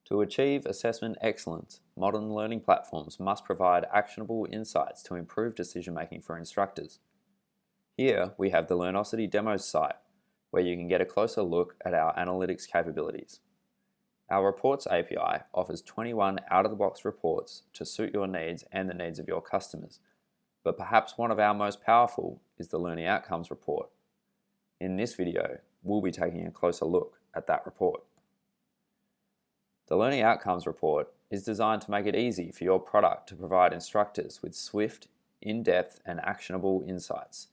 To achieve assessment excellence, modern learning platforms must provide actionable insights to improve decision-making for instructors. Here we have the Learnosity demos site, where you can get a closer look at our analytics capabilities. Our Reports API offers 21 out-of-the-box reports to suit your needs and the needs of your customers, but perhaps one of our most powerful is the Learning Outcomes report. In this video, we'll be taking a closer look at that report. The Learning Outcomes report is designed to make it easy for your product to provide instructors with swift, in-depth, and actionable insights.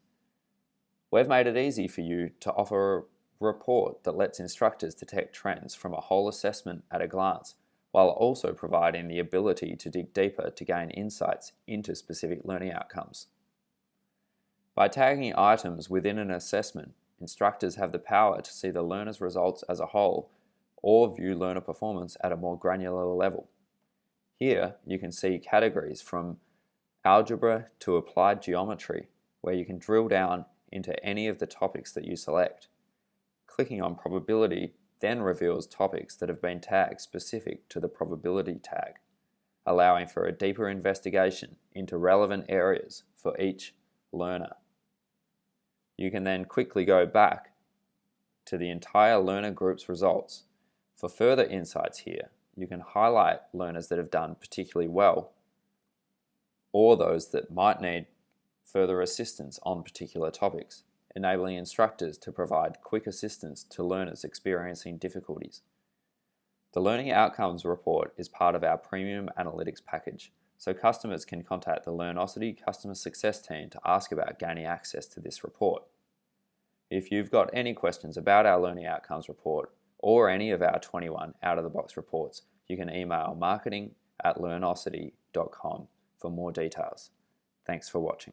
We've made it easy for you to offer a report that lets instructors detect trends from a whole assessment at a glance, while also providing the ability to dig deeper to gain insights into specific learning outcomes. By tagging items within an assessment, instructors have the power to see the learner's results as a whole or view learner performance at a more granular level. Here, you can see categories from algebra to applied geometry, where you can drill down into any of the topics that you select. Clicking on probability then reveals topics that have been tagged specific to the probability tag, allowing for a deeper investigation into relevant areas for each learner. You can then quickly go back to the entire learner group's results. For further insights here, you can highlight learners that have done particularly well or those that might need further assistance on particular topics, enabling instructors to provide quick assistance to learners experiencing difficulties. The Learning Outcomes report is part of our premium analytics package, so customers can contact the Learnosity customer success team to ask about gaining access to this report. If you've got any questions about our Learning Outcomes report or any of our 21 out-of-the-box reports, you can email marketing@learnosity.com for more details. Thanks for watching.